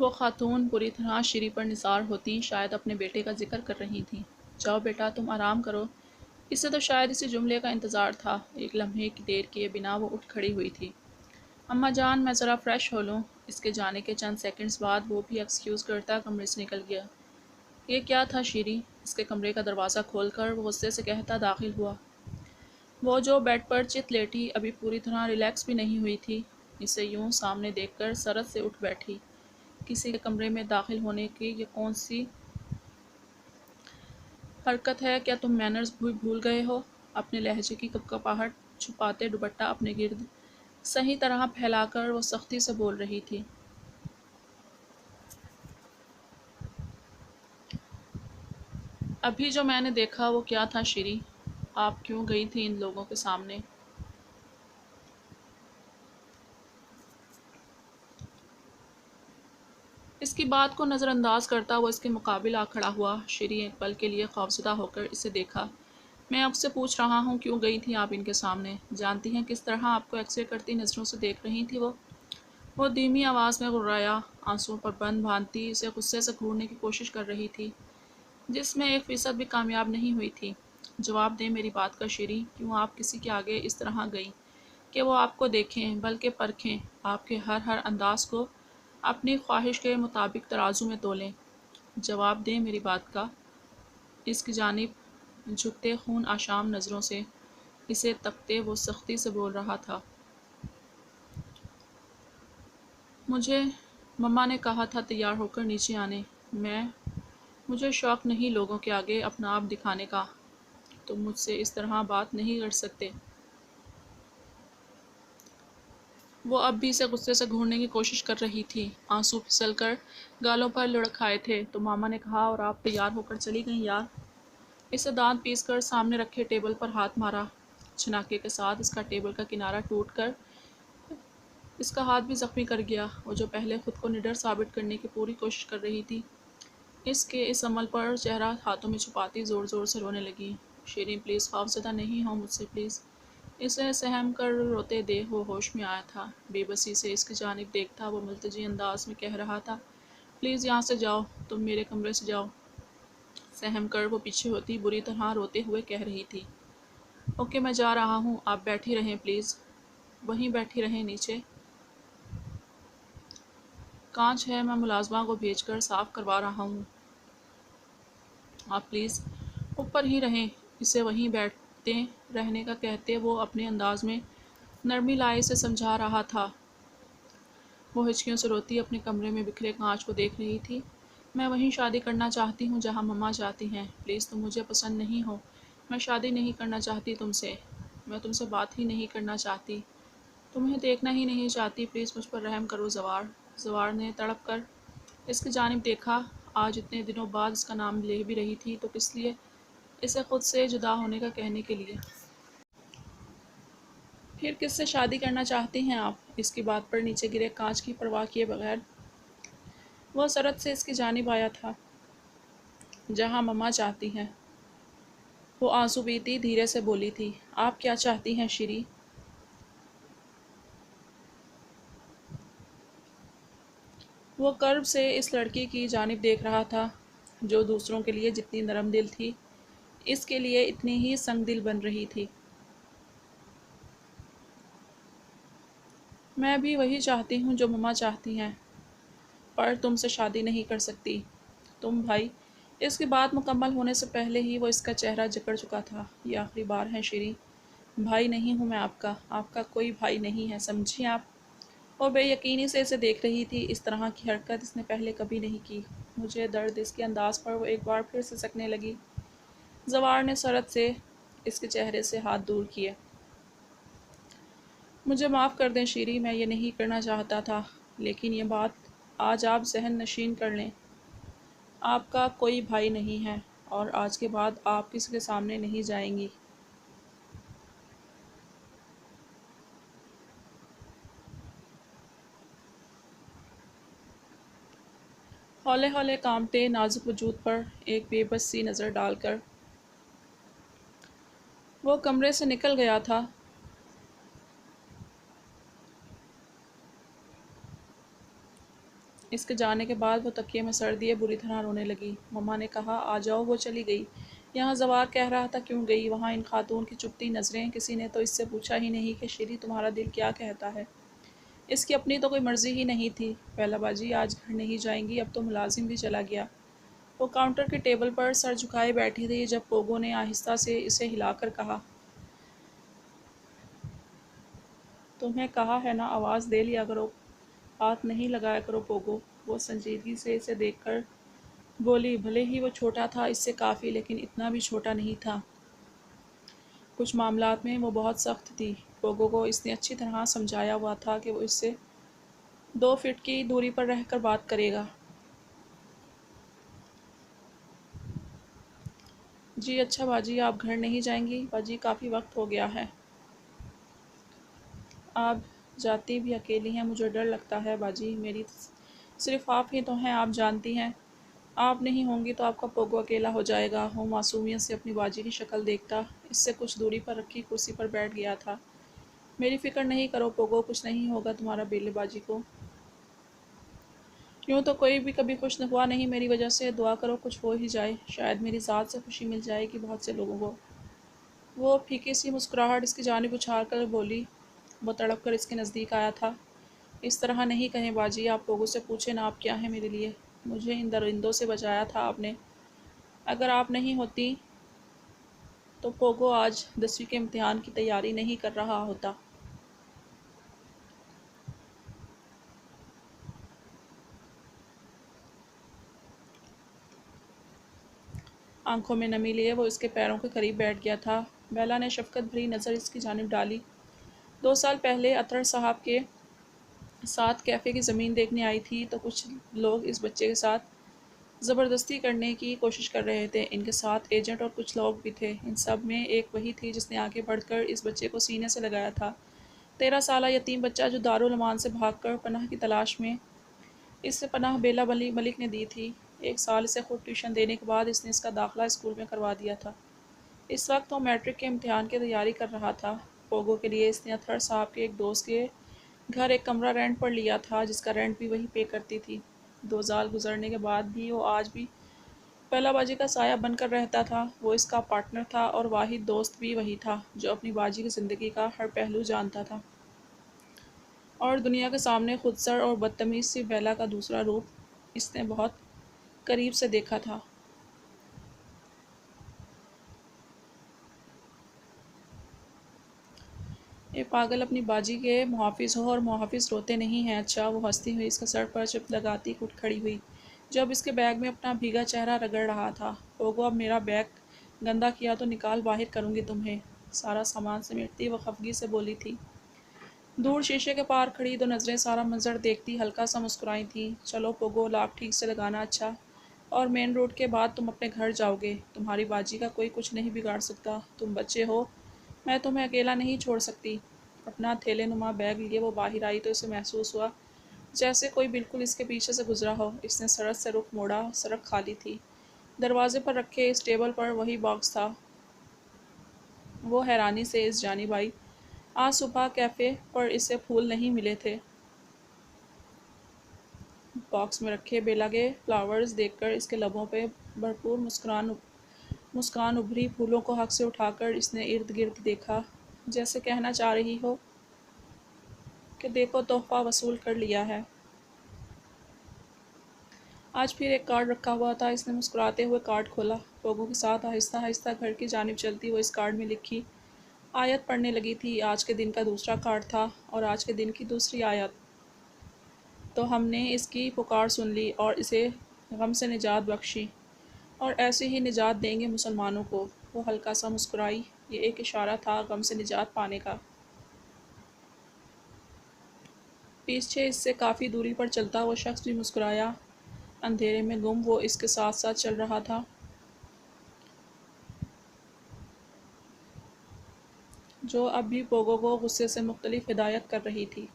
وہ خاتون پوری طرح شری پر نثار ہوتی شاید اپنے بیٹے کا ذکر کر رہی تھیں۔ جاؤ بیٹا تم آرام کرو۔ اسے تو شاید اسی جملے کا انتظار تھا۔ ایک لمحے کی دیر کیے بنا وہ اٹھ کھڑی ہوئی تھی۔ اماں جان میں ذرا فریش ہو لوں۔ اس کے جانے کے چند سیکنڈز بعد وہ بھی ایکسکیوز کرتا کمرے سے نکل گیا۔ یہ کیا تھا شیری؟ اس کے کمرے کا دروازہ کھول کر وہ غصے سے کہتا داخل ہوا۔ وہ جو بیڈ پر چت لیٹی ابھی پوری طرح ریلیکس بھی نہیں ہوئی تھی، اسے یوں سامنے دیکھ کر سرعت سے اٹھ بیٹھی۔ کسی کے کمرے میں داخل ہونے کی یہ کون سی حرکت ہے؟ کیا تم مینرز بھی بھول گئے ہو؟ اپنے لہجے کی کپکپاہٹ چھپاتے دوپٹہ اپنے گرد صحیح طرح پھیلا کر وہ سختی سے بول رہی تھی۔ ابھی جو میں نے دیکھا وہ کیا تھا شیری؟ آپ کیوں گئی تھی ان لوگوں کے سامنے؟ اس کی بات کو نظر انداز کرتا وہ اس کے مقابل آ کھڑا ہوا۔ شیری ایک پل کے لیے خوفزدہ ہو کر اسے دیکھا۔ میں آپ سے پوچھ رہا ہوں کیوں گئی تھی آپ ان کے سامنے؟ جانتی ہیں کس طرح آپ کو ایکس رے کرتی نظروں سے دیکھ رہی تھی وہ دھیمی آواز میں غرایا، آنسوؤں پر بند باندھتی اسے غصے سے گھورنے کی کوشش کر رہی تھی، جس میں 1% بھی کامیاب نہیں ہوئی تھی۔ جواب دیں میری بات کا شیری، کیوں آپ کسی کے آگے اس طرح گئیں کہ وہ آپ کو دیکھیں بلکہ پرکھیں، آپ کے ہر انداز کو اپنی خواہش کے مطابق ترازو میں تولیں؟ جواب دیں میری بات کا۔ اس کی جانب جھکتے خون آشام نظروں سے اسے تکتے وہ سختی سے بول رہا تھا۔ مجھے مما نے کہا تھا تیار ہو کر نیچے آنے۔ مجھے شوق نہیں لوگوں کے آگے اپنا آپ دکھانے کا۔ تم مجھ سے اس طرح بات نہیں کر سکتے۔ وہ اب بھی اسے غصے سے گھورنے کی کوشش کر رہی تھی۔ آنسو پھسل کر گالوں پر لڑکھ آئے تھے۔ تو ماما نے کہا اور آپ تیار ہو کر چلی گئیں یار؟ اسے دانت پیس کر سامنے رکھے ٹیبل پر ہاتھ مارا۔ چھناکے کے ساتھ اس کا ٹیبل کا کنارہ ٹوٹ کر اس کا ہاتھ بھی زخمی کر گیا۔ وہ جو پہلے خود کو نڈر ثابت کرنے کی پوری کوشش کر رہی تھی، اس کے اس عمل پر چہرہ ہاتھوں میں چھپاتی زور زور سے رونے لگی۔ شیریں پلیز خوفزدہ نہیں ہو مجھ سے پلیز۔ اسے سہم کر روتے دیکھ وہ ہوش میں آیا تھا۔ بے بسی سے اس کی جانب دیکھتا وہ ملتجی انداز میں کہہ رہا تھا، پلیز یہاں سے جاؤ، تم میرے کمرے سے جاؤ۔ سہم کر وہ پیچھے ہوتی بری طرح روتے ہوئے کہہ رہی تھی، اوکے میں جا رہا ہوں، آپ بیٹھی رہیں پلیز، وہیں بیٹھی رہیں نیچے کانچ ہے، میں ملازمہ کو بھیج کر صاف کروا رہا ہوں، آپ پلیز اوپر ہی رہیں۔ اسے وہیں بیٹھتے رہنے کا کہتے وہ اپنے انداز میں نرمی لائے سے سمجھا رہا تھا۔ وہ ہچکیوں سے روتی اپنے کمرے میں بکھرے کانچ کو دیکھ رہی تھی۔ میں وہیں شادی کرنا چاہتی ہوں جہاں مما چاہتی ہیں، پلیز تم مجھے پسند نہیں ہو، میں شادی نہیں کرنا چاہتی تم سے، میں تم سے بات ہی نہیں کرنا چاہتی، تمہیں دیکھنا ہی نہیں چاہتی، پلیز مجھ پر رحم کرو زوار۔ زوار نے تڑپ کر اس کی جانب دیکھا۔ آج اتنے دنوں بعد اس کا نام لے بھی رہی تھی تو کس لیے؟ اسے خود سے جدا ہونے کا کہنے کے لیے۔ پھر کس سے شادی کرنا چاہتی ہیں آپ؟ اس کی بات پر نیچے گرے کانچ کی پرواہ کیے بغیر وہ سرعت سے اس کی جانب آیا تھا۔ جہاں مما چاہتی ہیں، وہ آنسو بیتی دھیرے سے بولی تھی۔ آپ کیا چاہتی ہیں شیری؟ وہ کرب سے اس لڑکی کی جانب دیکھ رہا تھا جو دوسروں کے لیے جتنی نرم دل تھی، اس کے لیے اتنی ہی سنگ دل بن رہی تھی۔ میں بھی وہی چاہتی ہوں جو مما چاہتی ہیں، پر تم سے شادی نہیں کر سکتی۔ تم بھائی؟ اس کی بات مکمل ہونے سے پہلے ہی وہ اس کا چہرہ جکڑ چکا تھا۔ یہ آخری بار ہے شیری، بھائی نہیں ہوں میں آپ کا کوئی بھائی نہیں ہے، سمجھی آپ؟ وہ بے یقینی سے اسے دیکھ رہی تھی۔ اس طرح کی حرکت اس نے پہلے کبھی نہیں کی۔ مجھے درد اس کے انداز پر وہ ایک بار پھر سے سکنے لگی۔ زوار نے سرعت سے اس کے چہرے سے ہاتھ دور کیے۔ مجھے معاف کر دیں شیری، میں یہ نہیں کرنا چاہتا تھا، لیکن یہ بات آج آپ ذہن نشین کر لیں، آپ کا کوئی بھائی نہیں ہے، اور آج کے بعد آپ کسی کے سامنے نہیں جائیں گی۔ ہولے ہولے کانپتے نازک وجود پر ایک بے بس سی نظر ڈال کر وہ کمرے سے نکل گیا تھا۔ اس کے جانے کے بعد وہ تکیے میں سر دیے بری طرح رونے لگی۔ مما نے کہا آ جاؤ، وہ چلی گئی۔ یہاں زوار کہہ رہا تھا کیوں گئی، وہاں ان خاتون کی چپتی نظریں، کسی نے تو اس سے پوچھا ہی نہیں کہ شیری تمہارا دل کیا کہتا ہے۔ اس کی اپنی تو کوئی مرضی ہی نہیں تھی۔ پہلا باجی آج گھر نہیں جائیں گی، اب تو ملازم بھی چلا گیا۔ وہ کاؤنٹر کے ٹیبل پر سر جھکائے بیٹھی تھی جب پوگو نے آہستہ سے اسے ہلا کر کہا، تمہیں کہا ہے نا آواز دے لیا کرو، ہاتھ نہیں لگایا کرو پوگو۔ وہ سنجیدگی سے اسے دیکھ کر بولی، بھلے ہی وہ چھوٹا تھا اس سے کافی، لیکن اتنا بھی چھوٹا نہیں تھا۔ کچھ معاملات میں وہ بہت سخت تھی۔ پوگو کو اس نے اچھی طرح سمجھایا ہوا تھا کہ وہ اس سے 2 فٹ کی دوری پر رہ کر بات کرے گا۔ جی اچھا باجی، آپ گھر نہیں جائیں گی؟ باجی کافی وقت ہو گیا ہے۔ آپ جاتی بھی اکیلی ہیں، مجھے ڈر لگتا ہے باجی، میری صرف آپ ہی تو ہیں، آپ جانتی ہیں۔ آپ نہیں ہوں گی تو آپ کا پوگو اکیلا ہو جائے گا۔ وہ معصومیت سے اپنی باجی کی شکل دیکھتا اس سے کچھ دوری پر رکھی کرسی پر بیٹھ گیا تھا۔ میری فکر نہیں کرو پوگو، کچھ نہیں ہوگا تمہارا بیلے باجی کو۔ یوں تو کوئی بھی کبھی خوش ہوا نہیں میری وجہ سے، دعا کرو کچھ ہو ہی جائے، شاید میری ذات سے خوشی مل جائے گی بہت سے لوگوں کو۔ وہ پھیکی سی مسکراہٹ اس کی جانب اچھال کر بولی۔ وہ تڑپ کر اس کے نزدیک آیا تھا۔ اس طرح نہیں کہیں باجی، آپ پوگو سے پوچھیں نا آپ کیا ہیں میرے لیے۔ مجھے ان درندوں سے بچایا تھا آپ نے۔ اگر آپ نہیں ہوتی تو پوگو آج 10ویں کے امتحان کی تیاری نہیں کر رہا ہوتا۔ آنکھوں میں نمی لیے وہ اس کے پیروں کے قریب بیٹھ گیا تھا۔ بیلا نے شفقت بھری نظر اس کی جانب ڈالی۔ 2 سال پہلے اطہر صاحب کے ساتھ کیفے کی زمین دیکھنے آئی تھی تو کچھ لوگ اس بچے کے ساتھ زبردستی کرنے کی کوشش کر رہے تھے۔ ان کے ساتھ ایجنٹ اور کچھ لوگ بھی تھے۔ ان سب میں ایک وہی تھی جس نے آگے بڑھ کر اس بچے کو سینے سے لگایا تھا۔ 13 سالہ یتیم بچہ جو دارالامان سے بھاگ کر پناہ کی تلاش میں اس سے پناہ بیلا ملک نے دی تھی۔ 1 سال اسے خود ٹیوشن دینے کے بعد اس نے اس کا داخلہ اسکول میں کروا دیا تھا۔ اس وقت وہ میٹرک کے امتحان کی تیاری کر رہا تھا۔ پوگو کے لیے اس نے اطہر صاحب کے ایک دوست کے گھر ایک کمرہ رینٹ پر لیا تھا جس کا رینٹ بھی وہی پے کرتی تھی۔ 2 سال گزرنے کے بعد بھی وہ آج بھی پہلا باجی کا سایہ بن کر رہتا تھا۔ وہ اس کا پارٹنر تھا اور واحد دوست بھی وہی تھا جو اپنی باجی کی زندگی کا ہر پہلو جانتا تھا۔ اور دنیا کے سامنے خودسر اور بدتمیز سی بیلا کا دوسرا روپ اس نے بہت قریب سے دیکھا تھا۔ اے پاگل، اپنی باجی کے محافظ ہو اور محافظ روتے نہیں ہیں۔ اچھا، وہ ہنستی ہوئی اس کے سر پر چپت لگاتی اٹھ کھڑی ہوئی جو اب اس کے بیگ میں اپنا بھیگا چہرہ رگڑ رہا تھا۔ پوگو، اب میرا بیگ گندا کیا تو نکال باہر کروں گی تمہیں۔ سارا سامان سمیٹتی وہ خفگی سے بولی تھی۔ دور شیشے کے پار کھڑی 2 نظریں سارا منظر دیکھتی ہلکا سا مسکرائی تھیں۔ چلو پوگو، لاک ٹھیک سے لگانا اچھا، اور مین روڈ کے بعد تم اپنے گھر جاؤ گے۔ تمہاری باجی کا کوئی کچھ نہیں بگاڑ سکتا، تم بچے ہو، میں تمہیں اکیلا نہیں چھوڑ سکتی۔ اپنا تھیلے نما بیگ لیے وہ باہر آئی تو اسے محسوس ہوا جیسے کوئی بالکل اس کے پیچھے سے گزرا ہو۔ اس نے سڑک سے رخ موڑا، سڑک خالی تھی۔ دروازے پر رکھے اس ٹیبل پر وہی باکس تھا۔ وہ حیرانی سے اس جانب آئی۔ آج صبح کیفے پر اسے پھول نہیں ملے تھے۔ باکس میں رکھے بیلا کے فلاورز دیکھ کر اس کے لبوں پہ بھرپور مسکان ابھری۔ پھولوں کو حق سے اٹھا کر اس نے ارد گرد دیکھا جیسے کہنا چاہ رہی ہو کہ دیکھو تحفہ وصول کر لیا ہے۔ آج پھر ایک کارڈ رکھا ہوا تھا۔ اس نے مسکراتے ہوئے کارڈ کھولا۔ پوگو کے ساتھ آہستہ آہستہ گھر کی جانب چلتی وہ اس کارڈ میں لکھی آیت پڑھنے لگی تھی۔ آج کے دن کا دوسرا کارڈ تھا اور آج کے دن کی دوسری آیت۔ تو ہم نے اس کی پکار سن لی اور اسے غم سے نجات بخشی، اور ایسے ہی نجات دیں گے مسلمانوں کو۔ وہ ہلکا سا مسکرائی۔ یہ ایک اشارہ تھا غم سے نجات پانے کا۔ پیچھے اس سے کافی دوری پر چلتا وہ شخص بھی مسکرایا۔ اندھیرے میں گم وہ اس کے ساتھ ساتھ چل رہا تھا جو اب بھی پوگو کو غصے سے مختلف ہدایت کر رہی تھی۔